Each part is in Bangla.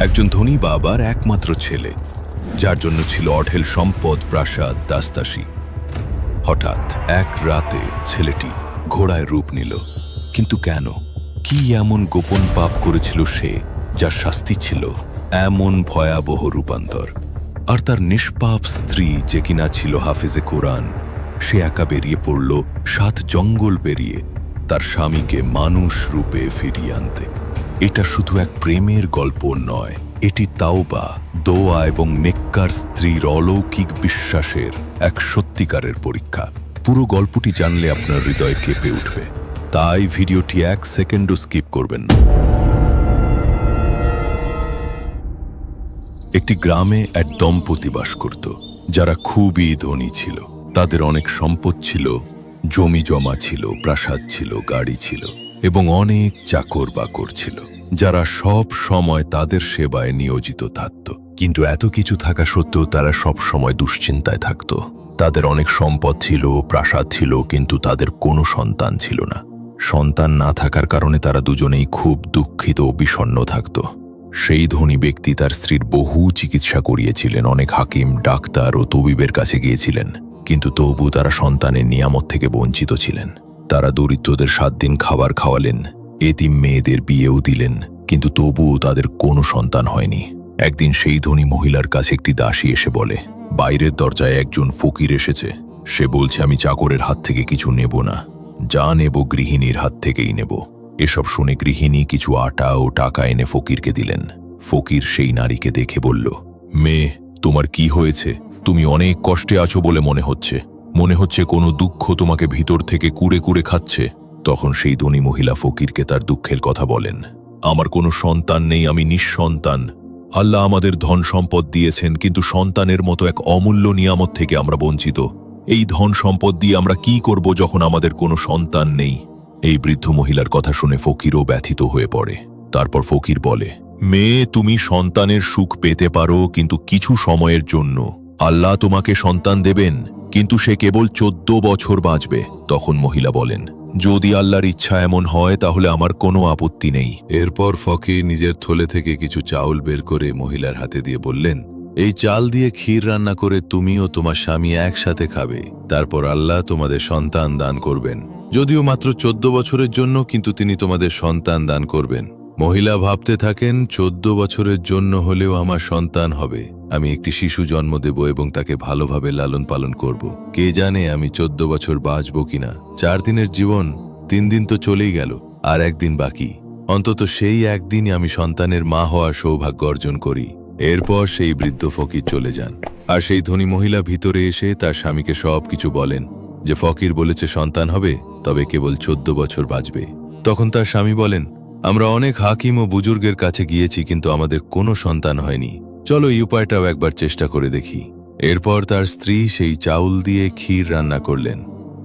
একজন ধনী বাবার একমাত্র ছেলে, যার জন্য ছিল অঢেল সম্পদ, প্রাসাদ, দাসদাসী। হঠাৎ এক রাতে ছেলেটি ঘোড়ায় রূপ নিল। কিন্তু কেন? কি এমন গোপন পাপ করেছিল সে, যার শাস্তি ছিল এমন ভয়াবহ রূপান্তর? আর তার নিষ্পাপ স্ত্রী, যে কিনা ছিল হাফেজে কোরআন, সে একা বেরিয়ে পড়ল 7 জঙ্গল পেরিয়ে তার স্বামীকে মানুষ রূপে ফিরিয়ে আনতে। এটা শুধু এক প্রেমের গল্প নয়, এটি তাওবা, দোয়া এবং নেককার স্ত্রীর অলৌকিক বিশ্বাসের এক সত্যিকারের পরীক্ষা। পুরো গল্পটি জানলে আপনার হৃদয় কেঁপে উঠবে, তাই ভিডিওটি 1 সেকেন্ডও স্কিপ করবেন না। একটি গ্রামে এক দম্পতি বাস করত, যারা খুবই ধনী ছিল। তাদের অনেক সম্পদ ছিল, জমি জমা ছিল, প্রাসাদ ছিল, গাড়ি ছিল এবং অনেক চাকর বাকর ছিল, যারা সব সময় তাদের সেবায় নিয়োজিত থাকত। কিন্তু এত কিছু থাকা সত্ত্বেও তারা সব সময় দুশ্চিন্তায় থাকত। তাদের অনেক সম্পদ ছিল, প্রাসাদ ছিল, কিন্তু তাদের কোনো সন্তান ছিল না। সন্তান না থাকার কারণে তারা দুজনেই খুব দুঃখিত ও বিষণ্ণ থাকত। সেই ধনী ব্যক্তি তার স্ত্রীর বহু চিকিৎসা করিয়েছিলেন, অনেক হাকিম, ডাক্তার ও তবিবের কাছে গিয়েছিলেন, কিন্তু তবু তারা সন্তানের নিয়ামত থেকে বঞ্চিত ছিলেন। তারা দরিদ্রদের 7 দিন খাবার খাওয়ালেন, এতিম মেয়েদের বিয়েও দিলেন, কিন্তু তবুও তাদের কোনো সন্তান হয়নি। একদিন সেই ধনী মহিলার কাছে একটি দাসী এসে বলে, বাইরের দরজায় একজন ফকির এসেছে। সে বলছে, আমি চাকরের হাত থেকে কিছু নেব না, যা নেব গৃহিণীর হাত থেকেই নেব। এসব শুনে গৃহিণী কিছু আটা ও টাকা এনে ফকিরকে দিলেন। ফকির সেই নারীকে দেখে বলল, মেয়ে, তোমার কি হয়েছে? তুমি অনেক কষ্টে আছো বলে মনে হচ্ছে কোনো দুঃখ তোমাকে ভিতর থেকে কুড়ে কুড়ে খাচ্ছে। তখন সেই ধনী মহিলা ফকিরকে তার দুঃখের কথা বলেন। আমার কোনো সন্তান নেই, আমি নিঃসন্তান। আল্লাহ আমাদের ধন সম্পদ দিয়েছেন, কিন্তু সন্তানের মতো এক অমূল্য নিয়ামত থেকে আমরা বঞ্চিত। এই ধন সম্পদ দিয়ে আমরা কি করব যখন আমাদের কোনো সন্তান নেই? এই বৃদ্ধ মহিলার কথা শুনে ফকিরও ব্যথিত হয়ে পড়ে। তারপর ফকির বলে, মেয়ে, তুমি সন্তানের সুখ পেতে পারো, কিন্তু কিছু সময়ের জন্য। আল্লাহ তোমাকে সন্তান দেবেন, কিন্তু সে কেবল 14 বছর বাঁচবে। তখন মহিলা বলেন, যদি আল্লাহর ইচ্ছা এমন হয় তাহলে আমার কোনো আপত্তি নেই। এরপর ফকির নিজের থলে থেকে কিছু চাউল বের করে মহিলার হাতে দিয়ে বললেন, এই চাল দিয়ে ক্ষীর রান্না করে তুমি ও তোমার স্বামী একসাথে খাবে। তারপর আল্লাহ তোমাদের সন্তান দান করবেন, যদিও মাত্র 14 বছরের জন্য, কিন্তু তিনি তোমাদের সন্তান দান করবেন। মহিলা ভাবতে থাকেন, 14 বছরের জন্য হলেও আমার সন্তান হবে। আমি একটি শিশু জন্ম দেব এবং তাকে ভালোভাবে লালন পালন করব। কে জানে আমি 14 বছর বাঁচব কিনা। 4 দিনের জীবন, 3 দিন তো চলেই গেল, আর 1 দিন বাকি। অন্তত সেই একদিনই আমি সন্তানের মা হওয়ার সৌভাগ্য অর্জন করি। এরপর সেই বৃদ্ধ ফকির চলে যান, আর সেই ধনী মহিলা ভিতরে এসে তার স্বামীকে সব কিছু বলেন, যে ফকির বলেছে সন্তান হবে, তবে কেবল 14 বছর বাঁচবে। তখন তার স্বামী বলেন, আমরা অনেক হাকিম ও বুজুর্গের কাছে গিয়েছি, কিন্তু আমাদের কোনো সন্তান হয়নি। চলো এই উপায়টাও একবার চেষ্টা করে দেখি। এরপর তার স্ত্রী সেই চাউল দিয়ে ক্ষীর রান্না করলেন,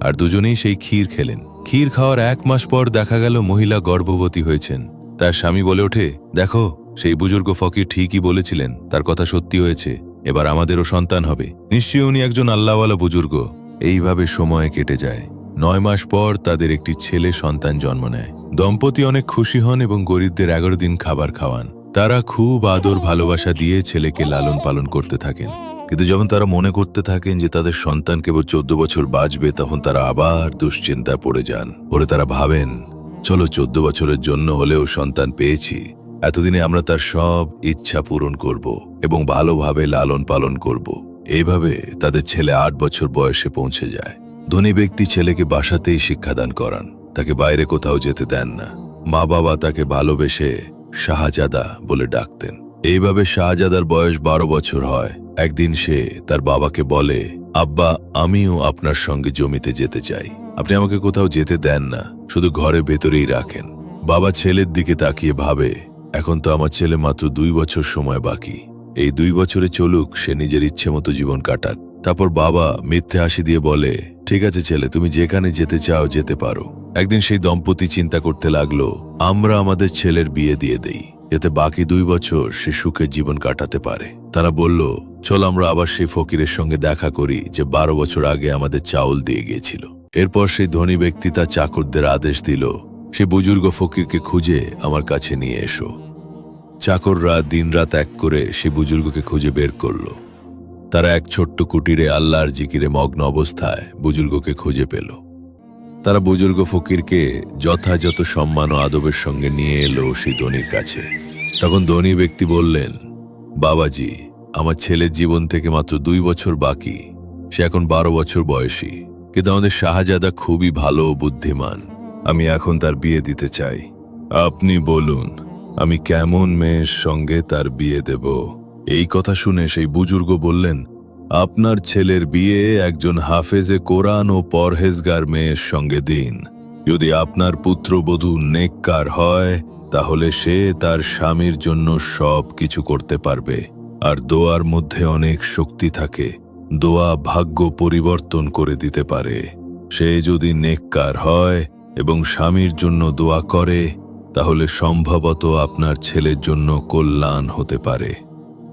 আর দুজনেই সেই ক্ষীর খেলেন। ক্ষীর খাওয়ার 1 মাস পর দেখা গেল মহিলা গর্ভবতী হয়েছেন। তার স্বামী বলে ওঠে, দেখো, সেই বুজুর্গ ফকির ঠিকই বলেছিলেন, তার কথা সত্যি হয়েছে। এবার আমাদেরও সন্তান হবে। নিশ্চয়ই উনি একজন আল্লাহওয়ালা বুজুর্গ। এইভাবে সময় কেটে যায়। 9 মাস পর তাদের একটি ছেলে সন্তান জন্ম নেয়। দম্পতি অনেক খুশি হন এবং গরিবদের 11 দিন খাবার খাওয়ান। তারা খুব আদর ভালোবাসা দিয়ে ছেলেকে লালন পালন করতে থাকেন। কিন্তু যখন তারা মনে করতে থাকেন যে তাদের সন্তান কেবল 14 বছর বাঁচবে, তখন তারা আবার দুশ্চিন্তায় পড়ে যান। তারা ভাবেন, চলো 14 বছরের জন্য হলেও সন্তান পেয়েছি, এতদিনে আমরা তার সব ইচ্ছা পূরণ করব এবং ভালোভাবে লালন পালন করব। এইভাবে তাদের ছেলে 8 বছর বয়সে পৌঁছে যায়। ধনী ব্যক্তি ছেলেকে বাসাতেই শিক্ষাদান করান, তাকে বাইরে কোথাও যেতে দেন না। মা বাবা তাকে ভালোবেসে শাহজাদা বলে ডাকতেন। এইভাবে শাহজাদার বয়স 12 বছর হয়। একদিন সে তার বাবাকে বলে, আব্বা, আমিও আপনার সঙ্গে জমিতে যেতে চাই। আপনি আমাকে কোথাও যেতে দেন না, শুধু ঘরের ভেতরেই রাখেন। বাবা ছেলের দিকে তাকিয়ে ভাবে, এখন তো আমার ছেলে মাত্র 2 বছর সময় বাকি। এই 2 বছরে চলুক, সে নিজের ইচ্ছে মতো জীবন কাটাক। তারপর বাবা মিথ্যে হাসি দিয়ে বলে, ঠিক আছে ছেলে, তুমি যেখানে যেতে চাও যেতে পারো। একদিন সেই দম্পতি চিন্তা করতে লাগলো, আমরা আমাদের ছেলের বিয়ে দিয়ে দেই, যাতে বাকি 2 বছর সে সুখে জীবন কাটাতে পারে। তারা বলল, চল আমরা আবার সেই ফকিরের সঙ্গে দেখা করি, যে 12 বছর আগে আমাদের চাউল দিয়ে গিয়েছিল। এরপর সেই ধনী ব্যক্তি তার চাকরদের আদেশ দিল, সে বুজুর্গ ফকিরকে খুঁজে আমার কাছে নিয়ে এসো। চাকররা দিনরাত এক করে সে বুজুর্গকে খুঁজে বের করল। তারা এক ছোট্ট কুটিরে আল্লাহর জিকিরে মগ্ন অবস্থায় বুজুর্গকে খুঁজে পেল। তারা বুজুর্গ ফকিরকে যথাযথ সম্মান ও আদবের সঙ্গে নিয়ে এলো সেই ধনীর কাছে। তখন ধনী ব্যক্তি বললেন, বাবাজি, আমার ছেলের জীবন থেকে মাত্র 2 বছর বাকি। সে এখন 12 বছর বয়সী, কিন্তু আমাদের শাহজাদা খুবই ভালো ও বুদ্ধিমান। আমি এখন তার বিয়ে দিতে চাই। আপনি বলুন, আমি কেমন মেয়ের সঙ্গে তার বিয়ে দেব? এই কথা শুনে সেই বুজুর্গ বললেন, আপনার ছেলের বিয়ে একজন হাফেজে কোরআন ও পরহেজগার মেয়ের সঙ্গে দিন। যদি আপনার পুত্রবধূ নেককার হয়, তাহলে সে তার স্বামীর জন্য সব কিছু করতে পারবে। আর দোয়ার মধ্যে অনেক শক্তি থাকে। দোয়া ভাগ্য পরিবর্তন করে দিতে পারে। সে যদি নেককার হয় এবং স্বামীর জন্য দোয়া করে, তাহলে সম্ভবত আপনার ছেলের জন্য কল্যাণ হতে পারে।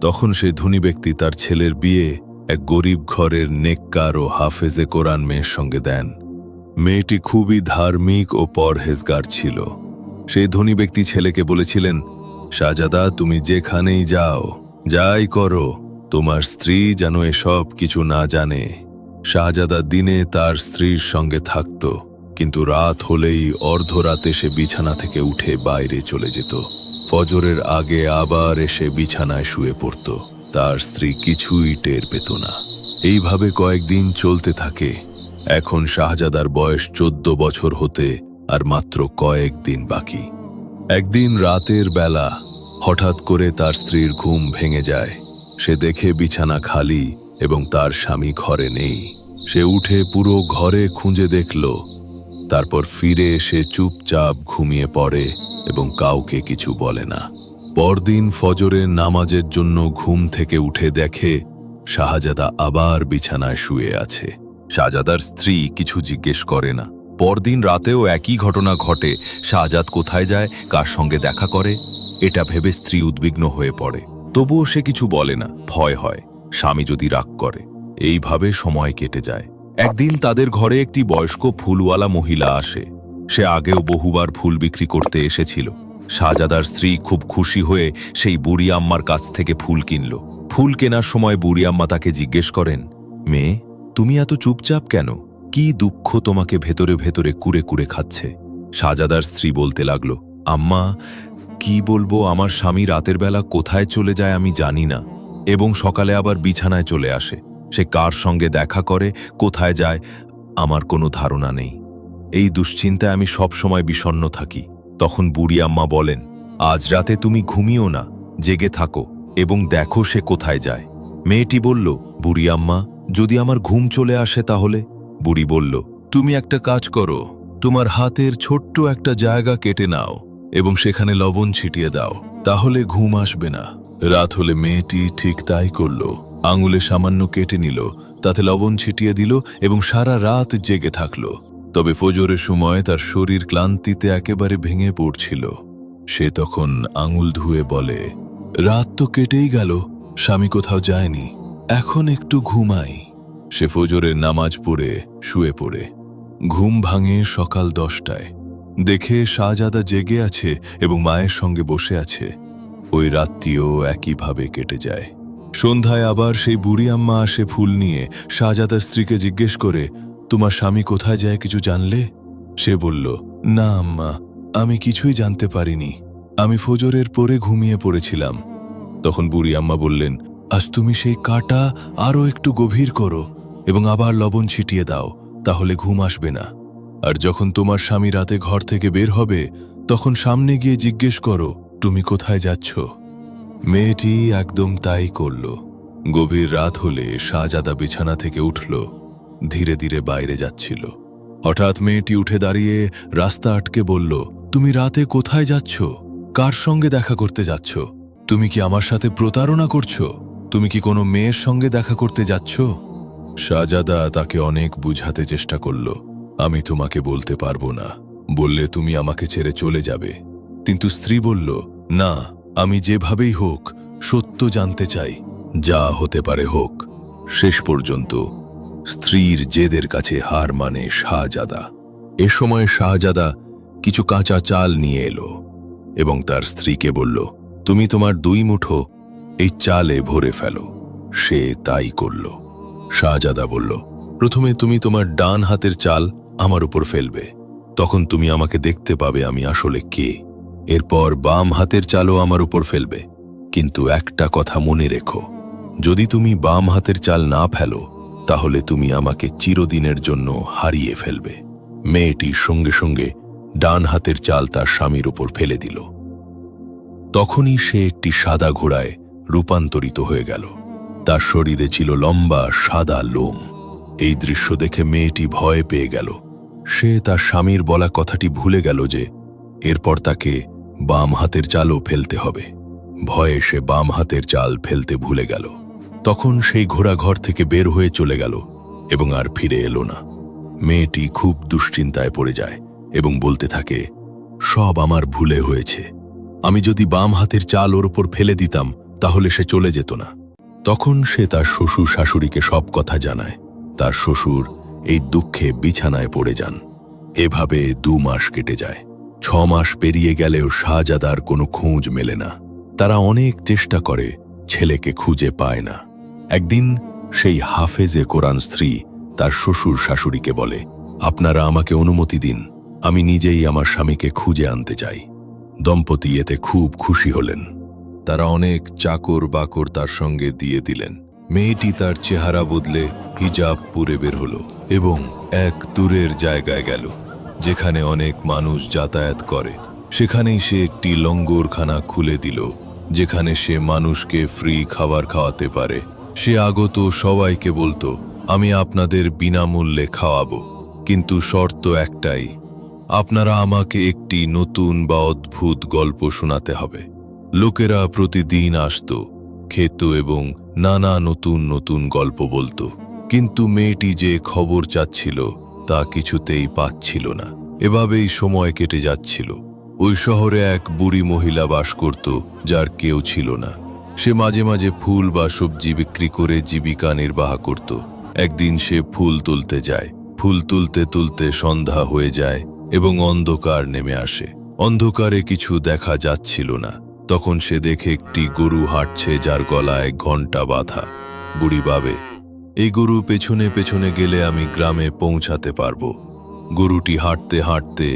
তখন সেই ধনী ব্যক্তি তার ছেলের বিয়ে এক গরিব ঘরের নেককার ও হাফেজে কোরআন মেয়ের সঙ্গে দেন। মেয়েটি খুবই ধার্মিক ও পরহেজগার ছিল। সেই ধনী ব্যক্তি ছেলেকে বলেছিলেন, শাহজাদা, তুমি যেখানেই যাও, যাই করো, তোমার স্ত্রী যেন এসব কিছু না জানে। শাহজাদা দিনে তার স্ত্রীর সঙ্গে থাকত, কিন্তু রাত হলেই অর্ধরাতে সে বিছানা থেকে উঠে বাইরে চলে যেত। ফজরের আগে আবার এসে বিছানায় শুয়ে পড়ত। তার স্ত্রী কিছুই টের পেত না। এইভাবে কয়েকদিন চলতে থাকে। এখন শাহজাদার বয়স 14 বছর হতে আর মাত্র কয়েকদিন বাকি। একদিন রাতের বেলা হঠাৎ করে তার স্ত্রীর ঘুম ভেঙে যায়। সে দেখে বিছানা খালি এবং তার স্বামী ঘরে নেই। সে উঠে পুরো ঘরে খুঁজে দেখল, তারপর ফিরে এসে চুপচাপ ঘুমিয়ে পড়ে এবং কাউকে কিছু বলে না। পরদিন ফজরের নামাজের জন্য ঘুম থেকে উঠে দেখে শাহজাদা আবার বিছানায় শুয়ে আছে। শাহজাদার স্ত্রী কিছু জিজ্ঞেস করে না। পরদিন রাতেও একই ঘটনা ঘটে। শাহজাদ কোথায় যায়, কার সঙ্গে দেখা করে, এটা ভেবে স্ত্রী উদ্বিগ্ন হয়ে পড়ে। তবুও সে কিছু বলে না। ভয় হয় স্বামী যদি রাগ করে। এইভাবে সময় কেটে যায়। একদিন তাদের ঘরে একটি বয়স্ক ফুলওয়ালা মহিলা আসে। সে আগেও বহুবার ফুল বিক্রি করতে এসেছিল। শাহজাদার স্ত্রী খুব খুশি হয়ে সেই বুড়ি আম্মার কাছ থেকে ফুল কিনল। ফুল কেনার সময় বুড়ি আম্মা তাকে জিজ্ঞেস করেন, মেয়ে, তুমি এত চুপচাপ কেন? কি দুঃখ তোমাকে ভেতরে ভেতরে কুরে কুরে খাচ্ছে? শাহজাদার স্ত্রী বলতে লাগলো, আম্মা, কি বলবো, আমার স্বামী রাতের বেলা কোথায় চলে যায় আমি জানি না, এবং সকালে আবার বিছানায় চলে আসে। সে কার সঙ্গে দেখা করে, কোথায় যায়, আমার কোনো ধারণা নেই। এই দুশ্চিন্তায় আমি সব সময় বিষণ্ণ থাকি। তখন বুড়ি আম্মা বলেন, আজ রাতে তুমি ঘুমিও না, জেগে থাকো এবং দেখো সে কোথায় যায়। মেয়েটি বলল, বুড়ি আম্মা, যদি আমার ঘুম চলে আসে তাহলে? বুড়ি বলল, তুমি একটা কাজ করো, তোমার হাতের ছোট্ট একটা জায়গা কেটে নাও এবং সেখানে লবণ ছিটিয়ে দাও, তাহলে ঘুম আসবে না। রাত হলে মেয়েটি ঠিক তাই করল। আঙুলে সামান্য কেটে নিল, তাতে লবণ ছিটিয়ে দিল এবং সারা রাত জেগে থাকল। তবে ফজরের সময় তার শরীর ক্লান্তিতে একেবারে ভেঙে পড়ছিল। সে তখন আঙুল ধুয়ে বলে, রাত তো কেটেই গেল, স্বামী কোথাও যায়নি, এখন একটু ঘুমাই। সে ফজরের নামাজ পড়ে শুয়ে পড়ে। ঘুম ভাঙে সকাল 10টায়। দেখে শাহজাদা জেগে আছে এবং মায়ের সঙ্গে বসে আছে। ওই রাতটিও একইভাবে কেটে যায়। সন্ধ্যায় আবার সেই বুড়ি আম্মা আসে ফুল নিয়ে। শাহজাদার স্ত্রীকে জিজ্ঞেস করে, তোমার স্বামী কোথায় যায় কিছু জানলে? সে বলল, না আম্মা, আমি কিছুই জানতে পারিনি, আমি ফজরের পরে ঘুমিয়ে পড়েছিলাম। তখন বুড়ি আম্মা বললেন, আজ তুমি সেই কাটা আরও একটু গভীর করো এবং আবার লবণ ছিটিয়ে দাও, তাহলে ঘুম আসবে না। আর যখন তোমার স্বামী রাতে ঘর থেকে বের হবে, তখন সামনে গিয়ে জিজ্ঞেস করো, তুমি কোথায় যাচ্ছ? মেয়েটি একদম তাই করল। গভীর রাত হলে শাহজাদা বিছানা থেকে উঠল, ধীরে ধীরে বাইরে যাচ্ছিল। হঠাৎ মেয়েটি উঠে দাঁড়িয়ে রাস্তা আটকে বলল, তুমি রাতে কোথায় যাচ্ছ? কার সঙ্গে দেখা করতে যাচ্ছ? তুমি কি আমার সাথে প্রতারণা করছো? তুমি কি কোনো মেয়ের সঙ্গে দেখা করতে যাচ্ছ? শাহজাদা তাকে অনেক বুঝাতে চেষ্টা করল, আমি তোমাকে বলতে পারবো না, বললে তুমি আমাকে ছেড়ে চলে যাবে। কিন্তু স্ত্রী বলল, না, আমি যেভাবেই হোক সত্য জানতে চাই, যা হতে পারে হোক। শেষ পর্যন্ত স্ত্রীর জেদের কাছে হার মানে শাহজাদা। এ সময় শাহজাদা কিছু কাঁচা চাল নিয়ে এলো এবং তার স্ত্রীকে বলল, তুমি তোমার 2 মুঠো এই চালে ভরে ফেলো। সে তাই করল। শাহজাদা বলল, প্রথমে তুমি তোমার ডান হাতের চাল আমার উপর ফেলবে, তখন তুমি আমাকে দেখতে পাবে আমি আসলে কে। এরপর বাম হাতের চালও আমার উপর ফেলবে, কিন্তু একটা কথা মনে রেখো, যদি তুমি বাম হাতের চাল না ফেলো তাহলে তুমি আমাকে চিরদিনের জন্য হারিয়ে ফেলবে। মেয়েটি সঙ্গে সঙ্গে ডান হাতের চাল তার স্বামীর উপর ফেলে দিল। তখনই সে একটি সাদা ঘোড়ায় রূপান্তরিত হয়ে গেল। তার শরীরে ছিল লম্বা সাদা লোম। এই দৃশ্য দেখে মেয়েটি ভয় পেয়ে গেল। সে তার স্বামীর বলা কথাটি ভুলে গেল যে এরপর তাকে বাম হাতের চালও ফেলতে হবে। ভয়ে সে বাম হাতের চাল ফেলতে ভুলে গেল। তখন সেই ঘোড়া ঘর থেকে বের হয়ে চলে গেল এবং আর ফিরে এলো না। মেয়েটি খুব দুশ্চিন্তায় পড়ে যায় এবং বলতে থাকে, সব আমার ভুলে হয়েছে। আমি যদি বাম হাতের চাল ওর উপর ফেলে দিতাম তাহলে সে চলে যেত না। তখন সে তার শ্বশুর শাশুড়িকে সব কথা জানায়। তার শ্বশুর এই দুঃখে বিছানায় পড়ে যান। এভাবে 2 মাস কেটে যায়। 6 মাস পেরিয়ে গেলেও শাহজাদার কোনো খোঁজ মেলে না। তারা অনেক চেষ্টা করে, ছেলেকে খুঁজে পায় না। একদিন সেই হাফেজে কোরআন স্ত্রী তার শ্বশুর শাশুড়িকে বলে, আপনারা আমাকে অনুমতি দিন, আমি নিজেই আমার স্বামীকে খুঁজে আনতে চাই। দম্পতি এতে খুব খুশি হলেন। তারা অনেক চাকর বাকর তার সঙ্গে দিয়ে দিলেন। মেয়েটি তার চেহারা বদলে হিজাব পরে বের হলো এবং এক দূরের জায়গায় গেল যেখানে অনেক মানুষ যাতায়াত করে। সেখানেই সে একটি লঙ্গরখানা খুলে দিল যেখানে সে মানুষকে ফ্রি খাবার খাওয়াতে পারে। সে আগত সবাইকে বলতো, আমি আপনাদের বিনামূল্যে খাওয়াবো, কিন্তু শর্ত একটাই, আপনারা আমাকে একটি নতুন বা অদ্ভুত গল্প শোনাতে হবে। লোকেরা প্রতিদিন আসতো, খেত এবং নানা নতুন নতুন গল্প বলতো, কিন্তু মেয়েটি যে খবর চাচ্ছিল তা কিছুতেই পাচ্ছিল না। এভাবেই সময় কেটে যাচ্ছিল। ওই শহরে এক বুড়ি মহিলা বাস করত যার কেউ ছিল না। সে মাঝে মাঝে ফুল বা সবজি বিক্রি করে জীবিকা নির্বাহ করত। একদিন সে ফুল তুলতে যায়। ফুল তুলতে তুলতে সন্ধ্যা হয়ে যায় এবং অন্ধকার নেমে আসে। অন্ধকারে কিছু দেখা যাচ্ছিল না। তখন সে দেখে একটি গরু হাঁটছে যার গলায় ঘণ্টা বাঁধা। বুড়ি ভাবে, এই গরু পেছনে পেছনে গেলে আমি গ্রামে পৌঁছাতে পারবো। গরুটি হাঁটতে হাঁটতে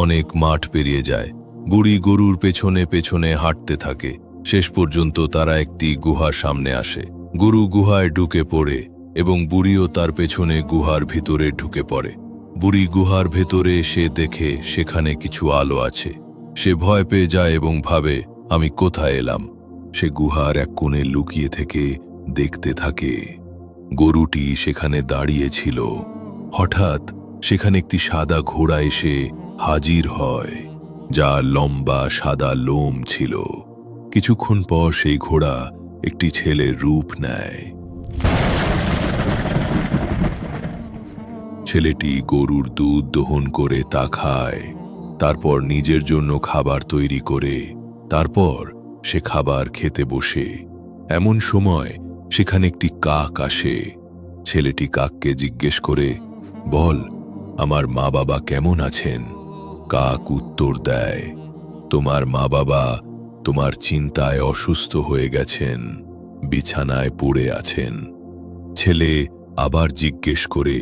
অনেক মাঠ পেরিয়ে যায়। বুড়ি গরুর পেছনে পেছনে হাঁটতে থাকে। শেষ পর্যন্ত তারা একটি গুহার সামনে আসে। গরু গুহায় ঢুকে পড়ে এবং বুড়িও তার পেছনে গুহার ভিতরে ঢুকে পড়ে। বুড়ি গুহার ভেতরে এসে দেখে সেখানে কিছু আলো আছে। সে ভয় পেয়ে যায় এবং ভাবে, আমি কোথায় এলাম। সে গুহার এক কোণে লুকিয়ে থেকে দেখতে থাকে। গরুটি সেখানে দাঁড়িয়ে ছিল। হঠাৎ সেখানে একটি সাদা ঘোড়া এসে হাজির হয়, যার লম্বা সাদা লোম ছিল। কিছুক্ষণ পর সেই ঘোড়া একটি ছেলের রূপ নেয়। ছেলেটি গরুর দুধ দহন করে তা খায়। তারপর নিজের জন্য খাবার তৈরি করে তারপর সে খাবার খেতে বসে। এমন সময় সেখানে একটি কাক আসে। ছেলেটি কাককে জিজ্ঞেস করে, বল, আমার মা বাবা কেমন আছেন? কাক উত্তর দেয়, তোমার মা বাবা তোমার চিন্তায় অসুস্থ হয়ে গেছেন, বিছানায় পড়ে আছেন। ছেলে আবার জিজ্ঞেস করে,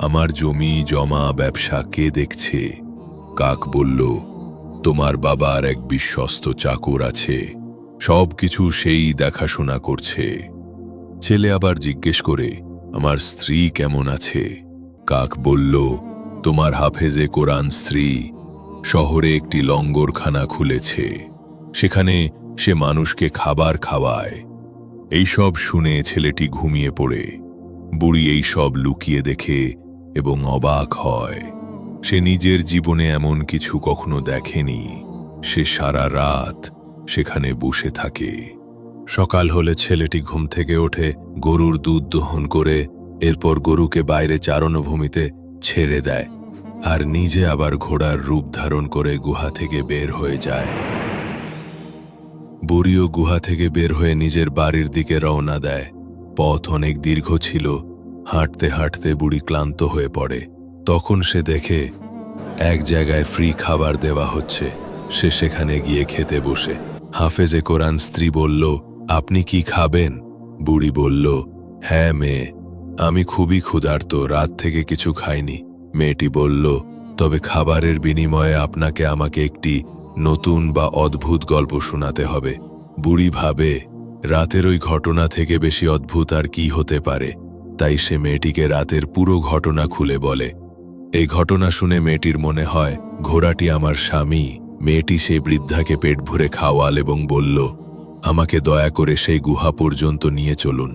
আমার জমি জমা ব্যবসা কে দেখছে? কাক বলল, তোমার বাবার এক বিশ্বস্ত চাকর আছে, সব কিছু সেই দেখাশোনা করছে। ছেলে আবার জিজ্ঞেস করে, আমার স্ত্রী কেমন আছে? কাক বলল, তোমার হাফেজে কোরআন স্ত্রী শহরে একটি লঙ্গরখানা খুলেছে, সেখানে সে মানুষকে খাবার খাওয়ায়। এইসব শুনে ছেলেটি ঘুমিয়ে পড়ে। বুড়ি এই সব লুকিয়ে দেখে এবং অবাক হয়। সে নিজের জীবনে এমন কিছু কখনো দেখেনি। সে সারা রাত সেখানে বসে থাকে। সকাল হলে ছেলেটি ঘুম থেকে ওঠে, গরুর দুধ দহন করে এরপর গরুকে বাইরে চারণভূমিতে ছেড়ে দেয় আর নিজে আবার ঘোড়ার রূপ ধারণ করে গুহা থেকে বের হয়ে যায়। বুড়িও গুহা থেকে বের হয়ে নিজের বাড়ির দিকে রওনা দেয়। পথ অনেক দীর্ঘ ছিল। হাঁটতে হাঁটতে বুড়ি ক্লান্ত হয়ে পড়ে। তখন সে দেখে এক জায়গায় ফ্রি খাবার দেওয়া হচ্ছে। সে সেখানে গিয়ে খেতে বসে। হাফেজে কোরআন স্ত্রী বলল, আপনি কি খাবেন? বুড়ি বলল, হ্যাঁ মেয়ে, আমি খুবই ক্ষুধার্ত, রাত থেকে কিছু খাইনি। মেয়েটি বলল, তবে খাবারের বিনিময়ে আপনাকে আমাকে একটি নতুন বা অদ্ভুত গল্প শোনাতে হবে। বুড়ি ভাবে, রাতের ওই ঘটনা থেকে বেশি অদ্ভুত আর কি হতে পারে, তাই সে মেয়েটিকে রাতের পুরো ঘটনা খুলে বলে। এই ঘটনা শুনে মেয়েটির মনে হয় ঘোড়াটি আমার স্বামী। মেয়েটি সেই বৃদ্ধাকে পেট ভরে খাওয়াল এবং বলল, আমাকে দয়া করে সেই গুহা পর্যন্ত নিয়ে চলুন।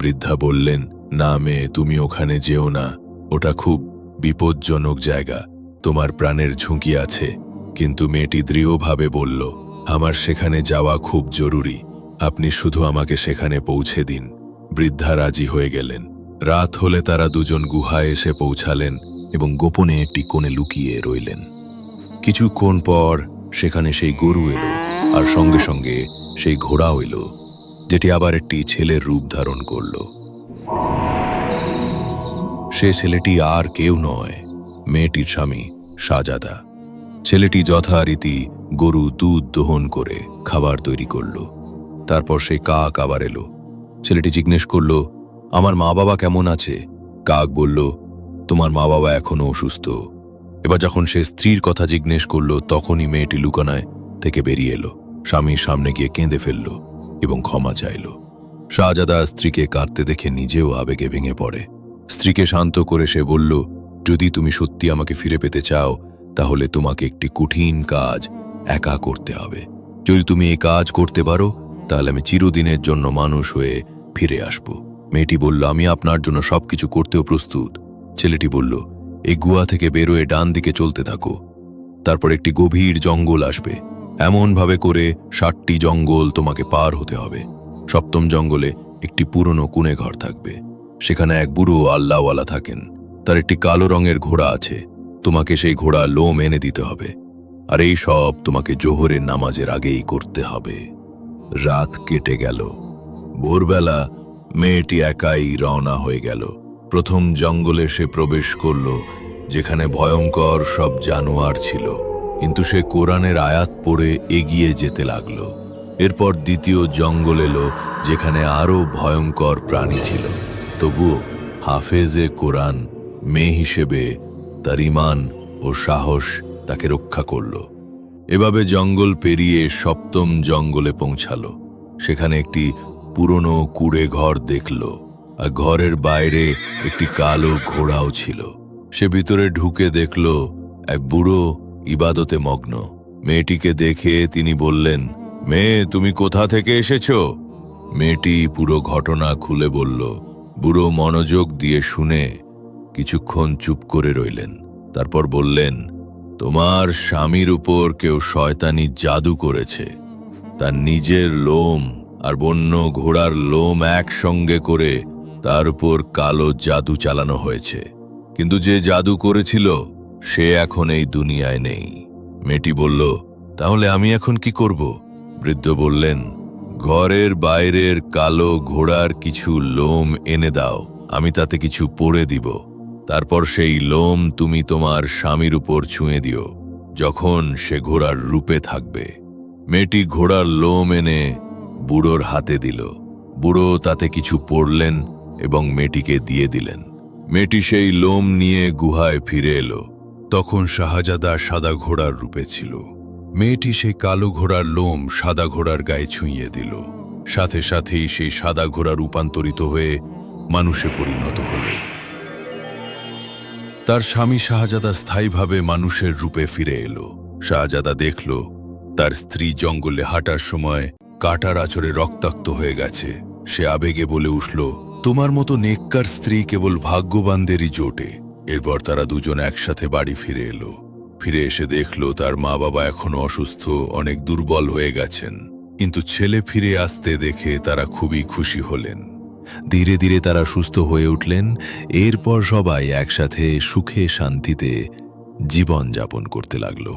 বৃদ্ধা বললেন, না মেয়ে, তুমি ওখানে যেও না, ওটা খুব বিপজ্জনক জায়গা, তোমার প্রাণের ঝুঁকি আছে। কিন্তু মেয়েটি দৃঢ়ভাবে বলল, আমার সেখানে যাওয়া খুব জরুরি, আপনি শুধু আমাকে সেখানে পৌঁছে দিন। বৃদ্ধা রাজি হয়ে গেলেন। রাত হলে তারা দুজন গুহায় এসে পৌঁছালেন এবং গোপনে একটি কোণে লুকিয়ে রইলেন। কিছুক্ষণ পর সেখানে সেই গরু এলো, আর সঙ্গে সঙ্গে সেই ঘোড়াও এলো, যেটি আবার একটি ছেলের রূপ ধারণ করল। সে ছেলেটি আর কেউ নয়, মেয়েটির স্বামী শাহজাদা। ছেলেটি যথারীতি গরু দুধ দহন করে খাবার তৈরি করল। তারপর সেই কাক আবার এলো। ছেলেটি জিজ্ঞেস করল, আমার মা বাবা কেমন আছে? কাক বলল, তোমার মা বাবা এখনো অসুস্থ। এবার যখন সে স্ত্রীর কথা জিজ্ঞেস করল, তখনই মেয়েটি লুকানায় থেকে বেরিয়ে এলো, স্বামীর সামনে গিয়ে কেঁদে ফেলল এবং ক্ষমা চাইল। শাহজাদা স্ত্রীকে কাঁদতে দেখে নিজেও আবেগে ভেঙে পড়ে। স্ত্রীকে শান্ত করে সে বলল, যদি তুমি সত্যি আমাকে ফিরে পেতে চাও, তাহলে তোমাকে একটি কঠিন কাজ একা করতে হবে। যদি তুমি এই কাজ করতে পারো, তাহলে আমি চিরদিনের জন্য মানুষ হয়ে ফিরে আসব। মেয়েটি বলল, আমি আপনার জন্য সবকিছু করতেও প্রস্তুত। ছেলেটি বলল, এই গুহা থেকে বেরোয় ডান দিকে চলতে থাকো, তারপর একটি গভীর জঙ্গল আসবে, এমনভাবে করে 7টি জঙ্গল তোমাকে পার হতে হবে। 7ম জঙ্গলে একটি পুরনো কুঁড়ে ঘর থাকবে, সেখানে এক বুড়ো আল্লাহওয়ালা থাকেন, তার একটি কালো রঙের ঘোড়া আছে, তোমাকে সেই ঘোড়া লোম এনে দিতে হবে, আর এই সব তোমাকে জোহরের নামাজের আগেই করতে হবে। রাত কেটে গেল। ভোরবেলা মেয়েটি একাই রওনা হয়ে গেল। প্রথম জঙ্গলে সে প্রবেশ করল, যেখানে ভয়ঙ্কর সব জানোয়ার ছিল, কিন্তু সে কোরআনের আয়াত পড়ে এগিয়ে যেতে লাগল। এরপর দ্বিতীয় জঙ্গল এলো, যেখানে আরও ভয়ঙ্কর প্রাণী ছিল। তবুও হাফেজে কোরআন মেয়ে হিসেবে তার ঈমান ও সাহস তাকে রক্ষা করল। এভাবে জঙ্গল পেরিয়ে 7ম জঙ্গলে পৌঁছালো। সেখানে একটি পুরনো কুঁড়ে ঘর দেখল, আর ঘরের বাইরে একটি কালো ঘোড়াও ছিল। সে ভিতরে ঢুকে দেখল এক বুড়ো ইবাদতে মগ্ন। মেয়েটিকে দেখে তিনি বললেন, মেয়ে, তুমি কোথা থেকে এসেছো? মেয়েটি পুরো ঘটনা খুলে বলল। বুড়ো মনোযোগ দিয়ে শুনে কিছুক্ষণ চুপ করে রইলেন, তারপর বললেন, তোমার স্বামীর উপর কেউ শয়তানি জাদু করেছে। তার নিজের লোম আর বন্য ঘোড়ার লোম একসঙ্গে করে তার উপর কালো জাদু চালানো হয়েছে, কিন্তু যে জাদু করেছিল সে এখন এই দুনিয়ায় নেই। মেয়েটি বলল, তাহলে আমি এখন কি করব? বৃদ্ধ বললেন, ঘরের বাইরের কালো ঘোড়ার কিছু লোম এনে দাও, আমি তাতে কিছু পরে দিব। তারপর সেই লোম তুমি তোমার স্বামীর উপর ছুঁয়ে দিও, যখন সে ঘোড়ার রূপে থাকবে। মেয়েটি ঘোড়ার লোম এনে বুড়োর হাতে দিল। বুড়ো তাতে কিছু পরলেন এবং মেয়েটিকে দিয়ে দিলেন। মেয়েটি সেই লোম নিয়ে গুহায় ফিরে এলো। তখন শাহজাদা সাদা ঘোড়ার রূপে ছিল। মেয়েটি সেই কালো ঘোড়ার লোম সাদা ঘোড়ার গায়ে ছুঁয়ে দিল। সাথে সাথেই সেই সাদা ঘোড়া রূপান্তরিত হয়ে মানুষে পরিণত হল। তার স্বামী শাহজাদা স্থায়ীভাবে মানুষের রূপে ফিরে এলো। শাহজাদা দেখল তার স্ত্রী জঙ্গলে হাঁটার সময় কাটার আঁচড়ে রক্তাক্ত হয়ে গেছে। সে আবেগে বলে উঠল, তোমার মতো নেককার স্ত্রী কেবল ভাগ্যবানদেরই জোটে। এরপর তারা দুজন একসাথে বাড়ি ফিরে এলো। ফিরে এসে দেখল তার মা বাবা এখনো অসুস্থ, অনেক দুর্বল হয়ে গেছেন, কিন্তু ছেলে ফিরে আসতে দেখে তারা খুবই খুশি হলেন। ধীরে ধীরে তারা সুস্থ হয়ে উঠলেন। এরপর সবাই একসাথে সুখে শান্তিতে জীবন যাপন করতে লাগলো।